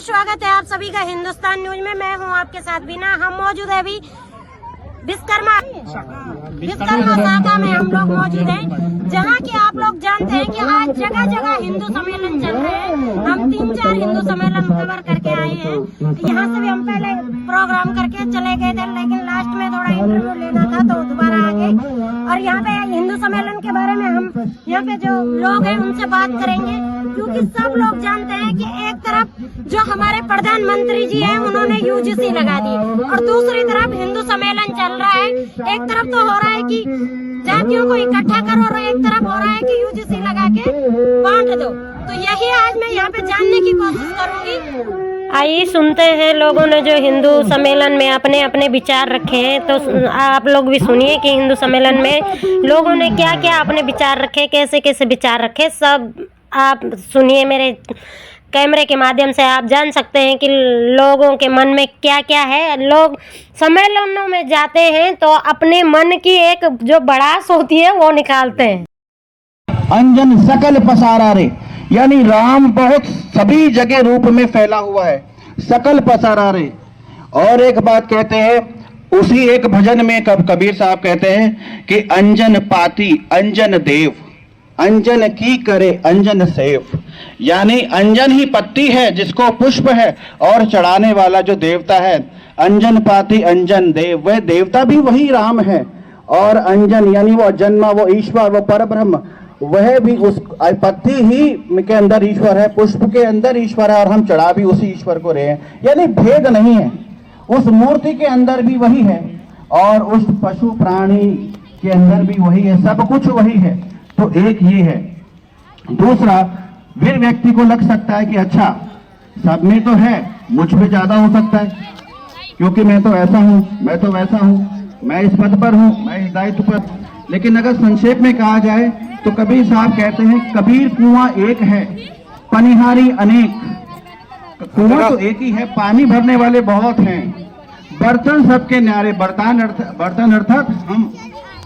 स्वागत है आप सभी का हिंदुस्तान न्यूज में। मैं हूं आपके साथ बीना। हम मौजूद है अभी विश्वकर्मा शाखा में हम लोग मौजूद हैं, जहां कि आप लोग जानते हैं कि आज जगह जगह हिंदू सम्मेलन चल रहे हैं। हम 3-4 हिंदू सम्मेलन कवर करके आए हैं। यहाँ से भी हम पहले प्रोग्राम करके चले गए थे, लेकिन लास्ट में थोड़ा इंटरव्यू लेना था तो दोबारा आ गए। और यहाँ पे हिंदू सम्मेलन के बारे में हम यहाँ पे जो लोग हैं उनसे बात करेंगे, क्योंकि सब लोग जानते हैं कि एक तरफ जो हमारे प्रधानमंत्री जी हैं उन्होंने यूजीसी लगा दी और दूसरी तरफ हिंदू सम्मेलन चल रहा है। एक तरफ तो हो रहा है कि जातियों को इकट्ठा करो और एक तरफ हो रहा है कि यूजीसी लगा के बांट दो। तो यही आज मैं यहाँ पे जानने की कोशिश करूंगी। आइए सुनते हैं लोगों ने जो हिंदू सम्मेलन में अपने अपने विचार रखे हैं, तो आप लोग भी सुनिए कि हिंदू सम्मेलन में लोगों ने क्या क्या अपने विचार रखे, कैसे कैसे विचार रखे, सब आप सुनिए। मेरे कैमरे के माध्यम से आप जान सकते हैं कि लोगों के मन में क्या क्या है। लोग सम्मेलनों में जाते हैं तो अपने मन की एक जो भड़ास होती है वो निकालते हैं। अंजन सकल पसारा रे, यानी राम बहुत सभी जगह रूप में फैला हुआ है, सकल पसारा रे। और एक बात कहते हैं, उसी एक भजन में कबीर साहब कहते हैं कि अंजन पाती अंजन देव, अंजन की करे अंजन सेव। यानी अंजन ही पत्ती है जिसको पुष्प है, और चढ़ाने वाला जो देवता है अंजन पाती अंजन देव, वह देवता भी वही राम है। और अंजन यानी वो जन्मा, वो ईश्वर, वो परब्रह्म, वह भी उस पत्ती ही के अंदर ईश्वर है, पुष्प के अंदर ईश्वर है, और हम चढ़ा भी उसी ईश्वर को रहे हैं। यानी भेद नहीं है, उस मूर्ति के अंदर भी वही है और उस पशु प्राणी के अंदर भी वही है, सब कुछ वही है। तो एक ये है। दूसरा, वे व्यक्ति को लग सकता है कि अच्छा सब में तो है, मुझ में ज्यादा हो सकता है क्योंकि मैं तो ऐसा हूं, मैं तो वैसा हूं, मैं इस पद पर हूं, मैं इस दायित्व पर। लेकिन अगर संक्षेप में कहा जाए तो कबीर साहब कहते हैं, कबीर कुआं एक है पनिहारी अनेक। कुआं तो एक ही है, पानी भरने वाले बहुत हैं, बर्तन सबके न्यारे। बर्तन अर्थात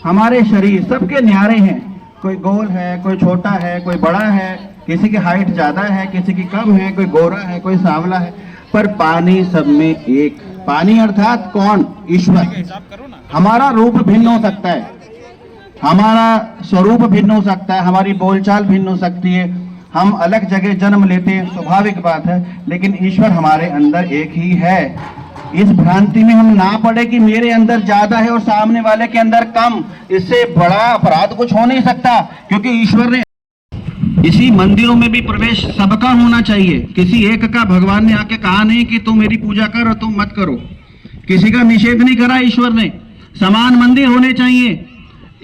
हमारे शरीर सबके न्यारे हैं। कोई गोल है, कोई छोटा है, कोई बड़ा है, किसी की हाइट ज्यादा है, किसी की कम है, कोई गोरा है, कोई सांवला है, पर पानी सब में एक। पानी अर्थात कौन? ईश्वर। हमारा रूप भिन्न हो सकता है, हमारा स्वरूप भिन्न हो सकता है, हमारी बोलचाल भिन्न हो सकती है, हम अलग जगह जन्म लेते हैं, स्वाभाविक बात है, लेकिन ईश्वर हमारे अंदर एक ही है। इस भ्रांति में हम ना पड़े कि मेरे अंदर ज्यादा है और सामने वाले के अंदर कम। इससे बड़ा अपराध कुछ हो नहीं सकता, क्योंकि ईश्वर ने इसी मंदिरों में भी प्रवेश सबका होना चाहिए। किसी एक का भगवान ने आके कहा नहीं कि तुम मेरी पूजा कर और तुम मत करो, किसी का निषेध नहीं करा ईश्वर ने। समान मंदिर होने चाहिए,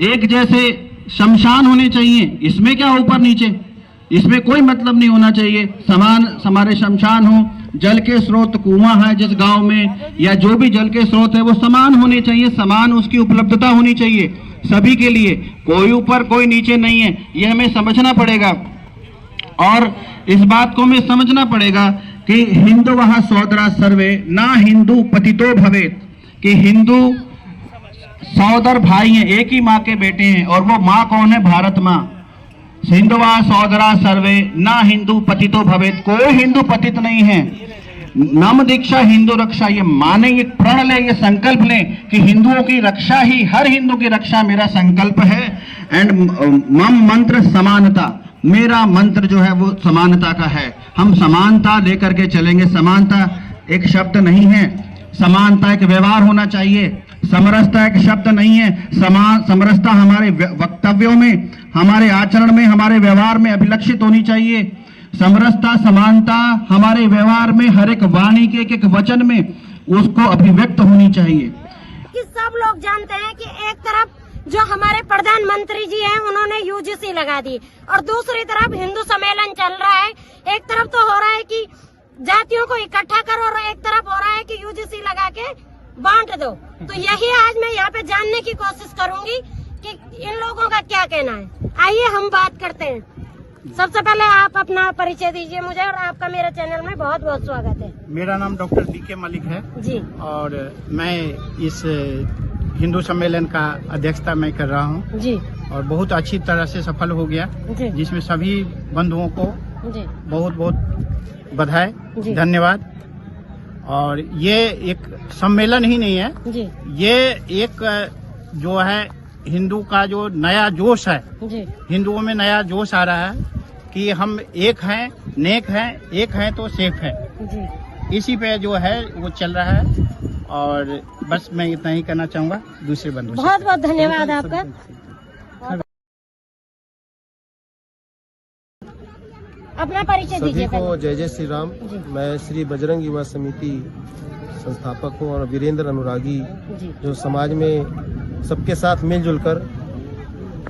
एक जैसे शमशान होने चाहिए, इसमें क्या ऊपर नीचे, इसमें कोई मतलब नहीं होना चाहिए। समान हमारे शमशान हो, जल के स्रोत कुआं है जिस गांव में, या जो भी जल के स्रोत है वो समान होने चाहिए, समान उसकी उपलब्धता होनी चाहिए सभी के लिए, कोई ऊपर कोई नीचे नहीं है। यह हमें समझना पड़ेगा और इस बात को हमें समझना पड़ेगा कि हिंदू वह सोदरा सर्वे ना हिंदू पतितो भवेत, कि हिंदू सौदर भाई हैं, एक ही माँ के बेटे हैं, और वो माँ कौन है? भारत माँ। हिंदुवा सौदरा सर्वे ना हिंदू पतितो भवेत, कोई हिंदू पतित नहीं है। नम दीक्षा हिंदू रक्षा, ये माने, ये प्रण ले, ये संकल्प ले कि हिंदुओं की रक्षा ही, हर हिंदू की रक्षा मेरा संकल्प है। एंड मम मंत्र समानता, मेरा मंत्र जो है वो समानता का है। हम समानता लेकर के चलेंगे। समानता एक शब्द नहीं है, समानता एक व्यवहार होना चाहिए। समरसता एक शब्द नहीं है, समरसता हमारे वक्तव्यों में, हमारे आचरण में, हमारे व्यवहार में अभिलक्षित होनी चाहिए। समरसता, समानता हमारे व्यवहार में, हर एक वाणी के एक वचन में उसको अभिव्यक्त होनी चाहिए। कि सब लोग जानते हैं कि एक तरफ जो हमारे प्रधानमंत्री जी हैं उन्होंने यूजीसी लगा दी और दूसरी तरफ हिंदू सम्मेलन चल रहा है। एक तरफ तो हो रहा है कि जातियों को इकट्ठा करो और एक तरफ हो रहा है कि यूजीसी लगा के बांट दो। तो यही आज मैं यहाँ पे जानने की कोशिश करूंगी कि इन लोगों का क्या कहना है। आइए हम बात करते हैं। सबसे पहले आप अपना परिचय दीजिए मुझे, और आपका मेरे चैनल में बहुत बहुत स्वागत है। मेरा नाम डॉक्टर DK मलिक है जी, और मैं इस हिंदू सम्मेलन का अध्यक्षता मैं कर रहा हूँ जी, और बहुत अच्छी तरह से सफल हो गया, जिसमें सभी बंधुओं को जी बहुत बहुत बधाई, जी। धन्यवाद। और ये एक सम्मेलन ही नहीं है, जी ये एक जो है हिंदू का जो नया जोश है, जी हिंदुओं में नया जोश आ रहा है कि हम एक हैं, नेक हैं, एक हैं तो सेफ है। जी। इसी पे जो है वो चल रहा है। और बस मैं इतना ही कहना चाहूँगा दूसरे बंधु से। बहुत बहुत धन्यवाद आपका। अपना परिचय सभी दीजिए को पहले। जय जय श्री राम। जी। मैं श्री बजरंग युवा समिति संस्थापक हूँ और वीरेंद्र अनुरागी, जी जो समाज में सबके साथ मिलजुल कर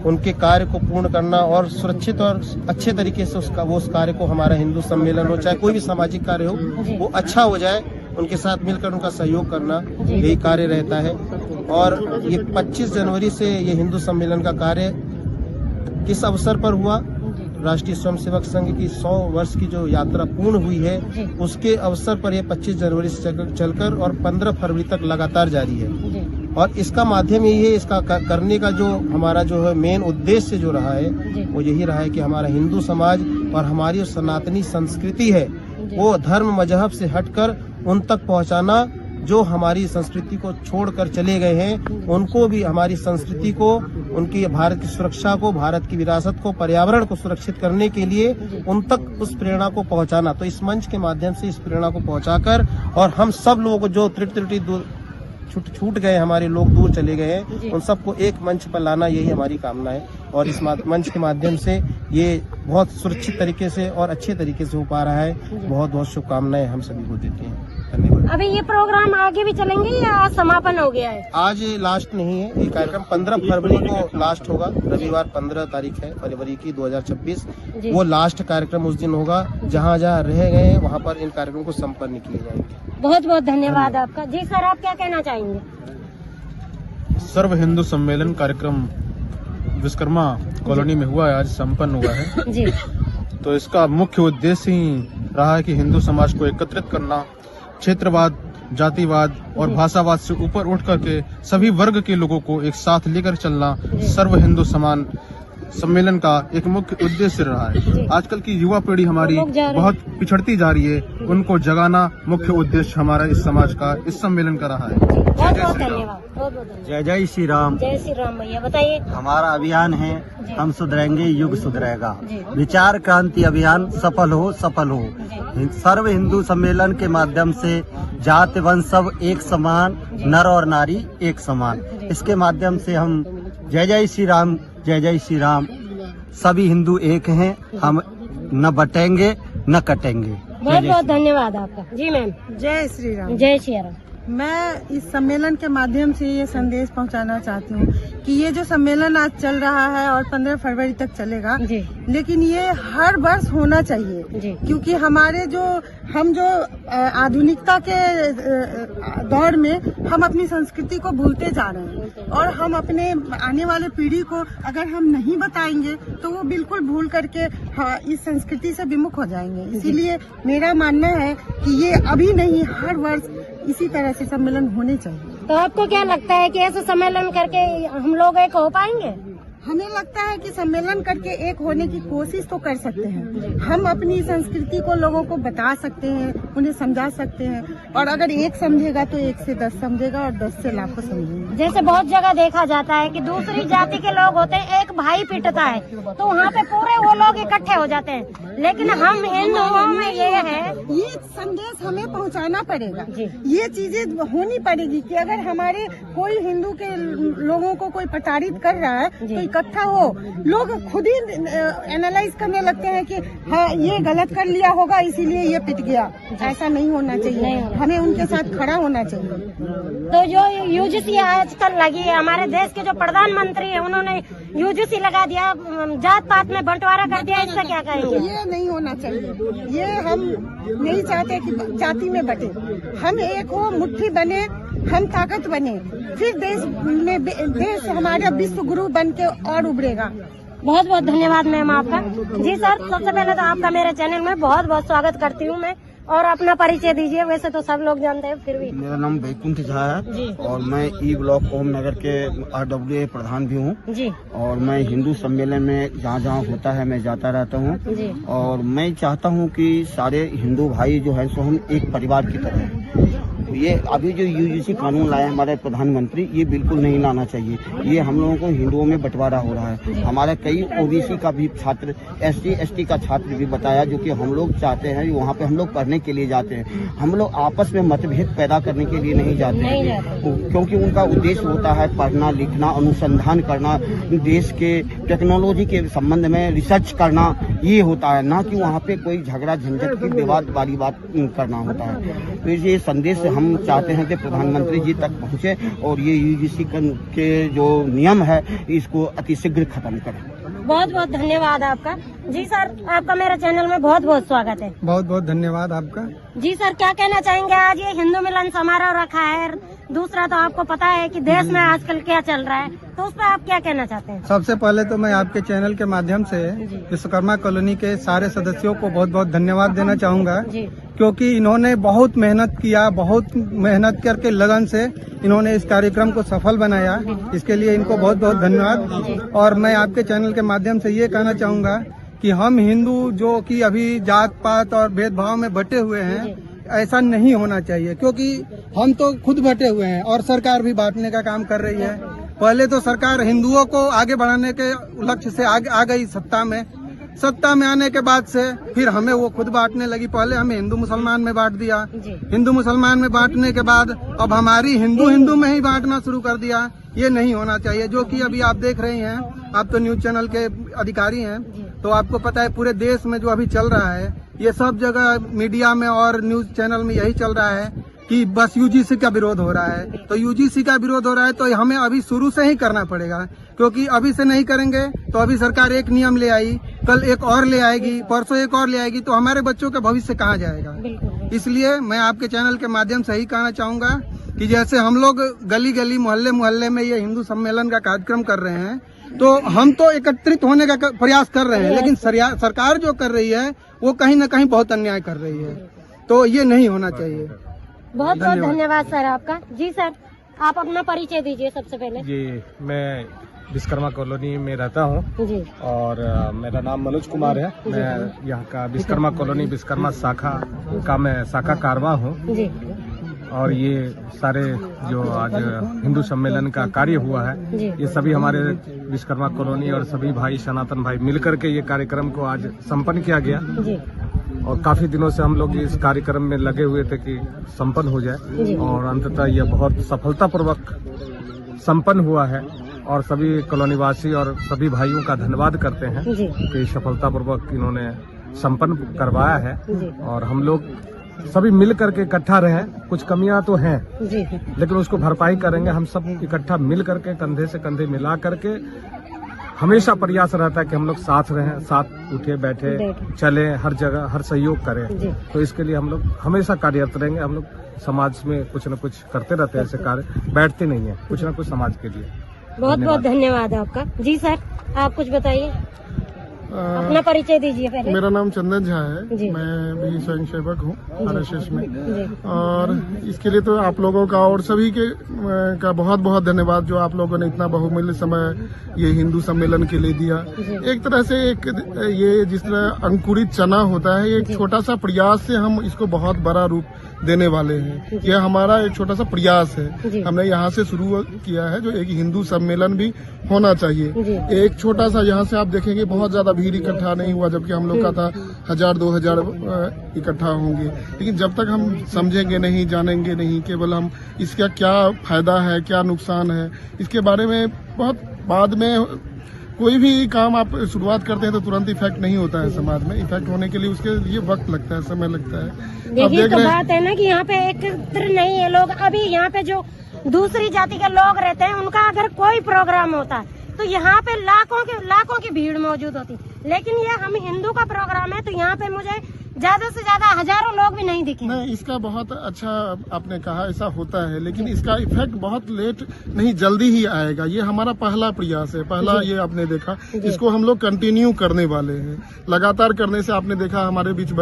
उनके कार्य को पूर्ण करना और सुरक्षित और अच्छे तरीके से उस कार्य को, हमारा हिंदू सम्मेलन हो चाहे कोई भी सामाजिक कार्य हो, जी। वो अच्छा हो जाए, उनके साथ मिलकर उनका सहयोग करना, जी। यही कार्य रहता है। और ये 25 जनवरी से ये हिंदू सम्मेलन का कार्य किस अवसर पर हुआ, राष्ट्रीय स्वयंसेवक संघ की 100 वर्ष की जो यात्रा पूर्ण हुई है, जी। उसके अवसर पर यह 25 जनवरी से चलकर और 15 फरवरी तक लगातार जारी है। जी और इसका माध्यम यही है, इसका करने का जो हमारा जो है मेन उद्देश्य जो रहा जी। है, वो यही रहा है कि हमारा हिंदू समाज और हमारी जो सनातनी संस्कृति है, वो धर्म मजहब से हटकर उन तक पहुंचाना, जो हमारी संस्कृति को छोड़कर चले गए हैं, उनको भी हमारी संस्कृति को, उनकी भारत की सुरक्षा को, भारत की विरासत को, पर्यावरण को सुरक्षित करने के लिए उन तक उस प्रेरणा को पहुंचाना। तो इस मंच के माध्यम से इस प्रेरणा को पहुंचाकर और हम सब लोगों को जो त्रुटि छूट गए, हमारे लोग दूर चले गए हैं, उन सबको एक मंच पर लाना, यही हमारी कामना है। और इस मंच के माध्यम से ये बहुत सुरक्षित तरीके से और अच्छे तरीके से हो पा रहा है। बहुत बहुत शुभकामनाएं हम सभी को देते हैं। धन्यवाद। अभी ये प्रोग्राम आगे भी चलेंगे या आज समापन हो गया है? आज लास्ट नहीं है, ये कार्यक्रम 15 फरवरी को लास्ट होगा। रविवार 15 तारीख है फरवरी की 2026। जी। वो लास्ट कार्यक्रम उस दिन होगा। जहाँ जहाँ रह गए हैं वहाँ पर इन कार्यक्रमों को संपन्न किए जाएंगे। बहुत बहुत धन्यवाद आपका। जी सर, आप क्या कहना चाहेंगे? सर्व हिंदू सम्मेलन कार्यक्रम विश्वकर्मा कॉलोनी में हुआ है, आज संपन्न हुआ है। जी तो इसका मुख्य उद्देश्य ही रहा है कि हिंदू समाज को एकत्रित करना, क्षेत्रवाद, जातिवाद और भाषावाद से ऊपर उठ करके सभी वर्ग के लोगों को एक साथ लेकर चलना सर्व हिंदू समान सम्मेलन का एक मुख्य उद्देश्य रहा है। आजकल की युवा पीढ़ी हमारी बहुत पिछड़ती जा रही है, उनको जगाना मुख्य उद्देश्य हमारा इस समाज का, इस सम्मेलन का रहा है। बहुत बहुत धन्यवाद। बहुत बहुत धन्यवाद। जय जय श्री राम। जय श्री राम। भैया बताइए। हमारा अभियान है जी। हम सुधरेंगे युग सुधरेगा। जी। विचार क्रांति अभियान सफल हो सफल हो। सर्व हिंदू सम्मेलन के माध्यम से जाति वंश सब एक समान, नर और नारी एक समान, इसके माध्यम से हम जय जय श्री राम, जय जय श्री राम। सभी हिंदू एक हैं, हम न बटेंगे न कटेंगे। बहुत बहुत धन्यवाद आपका। जी मैम। जय श्री राम। जय श्री राम। मैं इस सम्मेलन के माध्यम से ये संदेश पहुंचाना चाहती हूँ कि ये जो सम्मेलन आज चल रहा है और 15 फरवरी तक चलेगा, जी। लेकिन ये हर वर्ष होना चाहिए, जी। क्योंकि हमारे हम जो आधुनिकता के दौर में हम अपनी संस्कृति को भूलते जा रहे हैं और हम अपने आने वाले पीढ़ी को अगर हम नहीं बताएंगे तो वो बिल्कुल भूल करके इस संस्कृति से विमुख हो जाएंगे। इसीलिए मेरा मानना है कि ये अभी नहीं, हर वर्ष इसी तरह से सम्मेलन होने चाहिए। तो आपको क्या लगता है कि ऐसे सम्मेलन करके हम लोग एक हो पाएंगे? हमें लगता है कि सम्मेलन करके एक होने की कोशिश तो कर सकते हैं। हम अपनी संस्कृति को लोगों को बता सकते हैं, उन्हें समझा सकते हैं, और अगर एक समझेगा तो 1 से 10 समझेगा और 10 से लाखों समझेंगे। जैसे बहुत जगह देखा जाता है कि दूसरी जाति के लोग होते हैं, एक भाई पिटता है तो वहाँ पे पूरे वो लोग इकट्ठे हो जाते हैं, लेकिन हम हिंदुओं में ये है, ये संदेश हमें पहुंचाना पड़ेगा। जी। ये चीजें होनी पड़ेगी कि अगर हमारे कोई हिंदू के लोगों को कोई प्रताड़ित कर रहा है तो इकट्ठा हो, लोग खुद ही एनालाइज करने लगते हैं कि हाँ ये गलत कर लिया होगा इसीलिए ये पिट गया। ऐसा नहीं होना चाहिए, हमें उनके साथ खड़ा होना चाहिए। तो जो यूजीसी आजकल लगी है, हमारे देश के जो प्रधानमंत्री है उन्होंने यूजीसी लगा दिया, जात पात में बंटवारा कर दिया, इससे क्या कहेंगे? ये नहीं होना चाहिए। ये हम नहीं चाहते कि जाति में बटे, हम एक हो, मुट्ठी बने, हम ताकत बने, फिर देश हमारा विश्व गुरु बन के और उभरेगा। बहुत बहुत धन्यवाद मैम आपका। जी सर, सबसे पहले तो आपका मेरे चैनल में बहुत बहुत स्वागत करती हूँ मैं। और अपना परिचय दीजिए, वैसे तो सब लोग जानते हैं फिर भी। मेरा नाम वैकुंठ झा जी। है और मैं ई ब्लॉक ओम नगर के RWA प्रधान भी हूँ जी और मैं हिंदू सम्मेलन में जहाँ जहाँ होता है मैं जाता रहता हूँ जी और मैं चाहता हूँ कि सारे हिंदू भाई जो है सो हम एक परिवार की तरह हैं। ये अभी जो UGC कानून लाए हमारे प्रधानमंत्री, ये बिल्कुल नहीं लाना चाहिए। ये हम लोगों को हिंदुओं में बंटवारा हो रहा है। हमारे कई OBC का भी छात्र, SC ST का छात्र भी बताया, जो कि हम लोग चाहते हैं वहाँ पे हम लोग पढ़ने के लिए जाते हैं। हम लोग आपस में मतभेद पैदा करने के लिए नहीं जाते हैं, क्योंकि उनका उद्देश्य होता है पढ़ना लिखना, अनुसंधान करना, देश के टेक्नोलॉजी के संबंध में रिसर्च करना, ये होता है, ना कि वहाँ पे कोई झगड़ा झंझट की विवाद वाली बात करना होता है। तो ये संदेश हम चाहते हैं कि प्रधानमंत्री जी तक पहुँचे और ये UGC के जो नियम है इसको अतिशीघ्र खत्म करें। बहुत बहुत धन्यवाद आपका। जी सर, आपका मेरे चैनल में बहुत बहुत स्वागत है। बहुत बहुत धन्यवाद आपका। जी सर, क्या कहना चाहेंगे? आज ये हिंदू मिलन समारोह रखा है, दूसरा तो आपको पता है कि देश में आजकल क्या चल रहा है, तो उस पर आप क्या कहना चाहते हैं? सबसे पहले तो मैं आपके चैनल के माध्यम से विश्वकर्मा कॉलोनी के सारे सदस्यों को बहुत बहुत धन्यवाद देना चाहूँगा, क्योंकि इन्होंने बहुत मेहनत किया, बहुत मेहनत करके लगन से इन्होंने इस कार्यक्रम को सफल बनाया। इसके लिए इनको बहुत बहुत धन्यवाद। और मैं आपके चैनल के माध्यम से ये कहना चाहूँगा कि हम हिंदू जो कि अभी जात पात और भेदभाव में बटे हुए हैं, ऐसा नहीं होना चाहिए, क्योंकि हम तो खुद बटे हुए हैं और सरकार भी बांटने का काम कर रही है। पहले तो सरकार हिंदुओं को आगे बढ़ाने के लक्ष्य से आगे आ गई सत्ता में आने के बाद से फिर हमें वो खुद बांटने लगी। पहले हमें हिंदू मुसलमान में बांट दिया, हिंदू मुसलमान में बांटने के बाद अब हमारी हिंदू में ही बांटना शुरू कर दिया। ये नहीं होना चाहिए, जो कि अभी आप देख रहे हैं। आप तो न्यूज चैनल के अधिकारी हैं, तो आपको पता है पूरे देश में जो अभी चल रहा है, ये सब जगह मीडिया में और न्यूज चैनल में यही चल रहा है कि बस UGC का विरोध हो रहा है। तो UGC का विरोध हो रहा है तो हमें अभी शुरू से ही करना पड़ेगा, क्योंकि अभी से नहीं करेंगे तो अभी सरकार एक नियम ले आई, कल एक और ले आएगी, परसों एक और ले आएगी, तो हमारे बच्चों का भविष्य कहाँ जाएगा। इसलिए मैं आपके चैनल के माध्यम से ही कहना चाहूँगा कि जैसे हम लोग गली गली मोहल्ले में ये हिंदू सम्मेलन का कार्यक्रम कर रहे हैं, तो हम तो एकत्रित होने का प्रयास कर रहे हैं, लेकिन सरकार जो कर रही है वो कहीं न कहीं बहुत अन्याय कर रही है। तो ये नहीं होना चाहिए। बहुत बहुत धन्यवाद सर आपका। जी सर, आप अपना परिचय दीजिए सबसे पहले। जी, मैं विश्वकर्मा कॉलोनी में रहता हूँ जी और मेरा नाम मनोज कुमार है। मैं यहाँ का विश्वकर्मा कॉलोनी विश्वकर्मा शाखा का मैं शाखा कारवां हूँ। जी और ये सारे जो आज हिंदू सम्मेलन का कार्य हुआ है, ये सभी हमारे विश्वकर्मा कॉलोनी और सभी भाई सनातन भाई मिलकर के ये कार्यक्रम को आज संपन्न किया गया। जी और काफी दिनों से हम लोग इस कार्यक्रम में लगे हुए थे कि संपन्न हो जाए और अंततः यह बहुत सफलतापूर्वक संपन्न हुआ है। और सभी कॉलोनीवासी और सभी भाइयों का धन्यवाद करते हैं कि सफलतापूर्वक इन्होंने संपन्न करवाया है। और हम लोग सभी मिल करके इकट्ठा रहे। कुछ कमियां तो हैं लेकिन उसको भरपाई करेंगे। हम सब इकट्ठा मिल करके कंधे से कंधे मिला करके हमेशा प्रयास रहता है कि हम लोग साथ रहें, साथ उठे बैठे चले, हर जगह हर सहयोग करें। तो इसके लिए हम लोग हमेशा कार्यरत रहेंगे। हम लोग समाज में कुछ न कुछ करते रहते हैं, ऐसे कार्य बैठते नहीं है, कुछ न कुछ समाज के लिए। बहुत बहुत धन्यवाद आपका। जी सर, आप कुछ बताइए, अपना परिचय दीजिए पहले। मेरा नाम चंदन झा है, मैं भी स्वयं सेवक हूँ RSS में। और इसके लिए तो आप लोगों का और सभी का बहुत बहुत धन्यवाद, जो आप लोगों ने इतना बहुमूल्य समय ये हिंदू सम्मेलन के लिए दिया। एक तरह से ये जिस तरह अंकुरित चना होता है, एक छोटा सा प्रयास से हम इसको बहुत बड़ा रूप देने वाले हैं। यह हमारा एक छोटा सा प्रयास है, हमने यहाँ से शुरू किया है, जो एक हिंदू सम्मेलन भी होना चाहिए। एक छोटा सा, यहाँ से आप देखेंगे बहुत ज्यादा भीड़ इकट्ठा नहीं हुआ, जबकि हम लोग का था 1000-2000 इकट्ठा होंगे। लेकिन जब तक हम समझेंगे नहीं, जानेंगे नहीं, केवल हम इसका क्या फायदा है, क्या नुकसान है, इसके बारे में बहुत बाद में कोई भी काम आप शुरुआत करते हैं तो तुरंत इफेक्ट नहीं होता है समाज में। इफेक्ट होने के लिए उसके लिए वक्त लगता है, समय लगता है। यही तो बात है ना कि यहाँ पे एकत्र नहीं है लोग। अभी यहाँ पे जो दूसरी जाति के लोग रहते हैं, उनका अगर कोई प्रोग्राम होता है तो यहाँ पे लाखों की भीड़ मौजूद होती। लेकिन ये हम हिंदू का प्रोग्राम है, तो यहाँ पे मुझे ज्यादा से ज्यादा हजारों लोग भी नहीं दिखे। नहीं, इसका बहुत अच्छा आपने कहा, ऐसा होता है, लेकिन इसका इफेक्ट बहुत लेट नहीं, जल्दी ही आएगा। ये हमारा पहला प्रयास है, पहला ये आपने देखा, इसको हम लोग कंटिन्यू करने वाले हैं। लगातार करने से आपने देखा हमारे बीच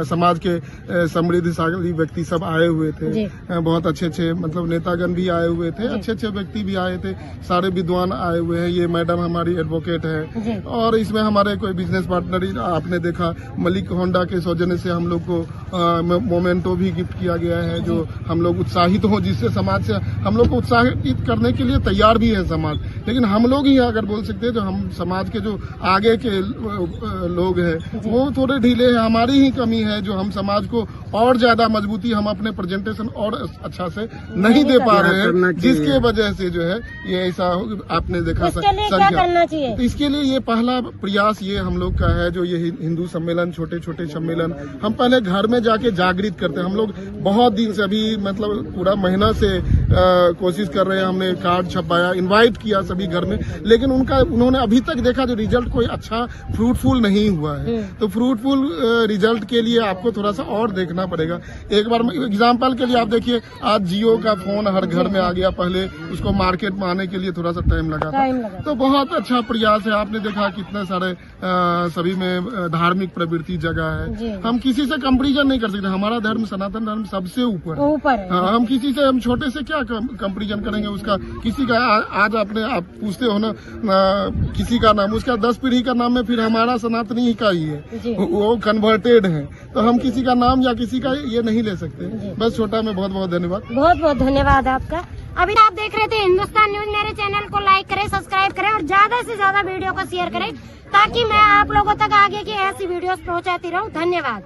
समाज के समृद्धशाली व्यक्ति सब आए हुए थे, बहुत अच्छे मतलब नेतागण भी आए हुए थे, अच्छे व्यक्ति भी आए थे, सारे विद्वान आए हुए हैं। ये मैडम हमारी एडवोकेट है, और इसमें हमारे कोई बिजनेस पार्टनर आपने देखा, मलिक होंडा के सौजन्य से हम लोग को मोमेंटो भी गिफ्ट किया गया है, जो हम लोग उत्साहित हो, जिससे समाज से हम लोग को उत्साहित करने के लिए तैयार भी है समाज। लेकिन हम लोग ही अगर बोल सकते हैं, जो हम समाज के जो आगे के लोग हैं वो थोड़े ढीले हैं, हमारी ही कमी है, जो हम समाज को और ज्यादा मजबूती, हम अपने प्रेजेंटेशन और अच्छा से नहीं दे पा रहे हैं, जिसके वजह से जो है ये ऐसा आपने देखा। इसके लिए क्या करना चाहिए? इसके लिए ये पहला प्रयास ये हम लोग का है, जो ये हिंदू सम्मेलन, छोटे छोटे सम्मेलन, हम पहले घर में जाके जागृत करते हैं। हम लोग बहुत दिन से, अभी मतलब पूरा महीना से कोशिश कर रहे हैं। हमने कार्ड छपाया, इनवाइट किया सभी घर में, लेकिन उन्होंने अभी तक देखा जो रिजल्ट कोई अच्छा फ्रूटफुल नहीं हुआ है। तो फ्रूटफुल रिजल्ट के लिए आपको थोड़ा सा और देखना पड़ेगा। एक बार एग्जाम्पल के लिए आप देखिए, आज जियो का फोन हर घर में आ गया, पहले उसको मार्केट में आने के लिए थोड़ा सा टाइम लगा था। तो बहुत अच्छा प्रयास है। आपने देखा कितने सारे सभी में धार्मिक प्रवृत्ति जगह है। हम किसी से कंपेरिजन नहीं कर सकते, हमारा धर्म सनातन धर्म सबसे ऊपर है। हाँ, हम किसी से, हम छोटे से क्या कंपेरिजन करेंगे उसका। किसी का आज आप पूछते हो ना किसी का नाम, उसका 10 पीढ़ी का नाम है, फिर हमारा सनातनी ही का ही है, वो कन्वर्टेड है, तो हम किसी का नाम या किसी का ये नहीं ले सकते। बस छोटा में बहुत बहुत धन्यवाद। बहुत बहुत धन्यवाद आपका। अभी आप देख रहे थे हिंदुस्तान न्यूज। मेरे चैनल को लाइक करें, सब्सक्राइब करें और ज्यादा से ज्यादा वीडियो को शेयर करें, ताकि मैं आप लोगों तक आगे की ऐसी वीडियोस पहुंचाती रहूं। धन्यवाद।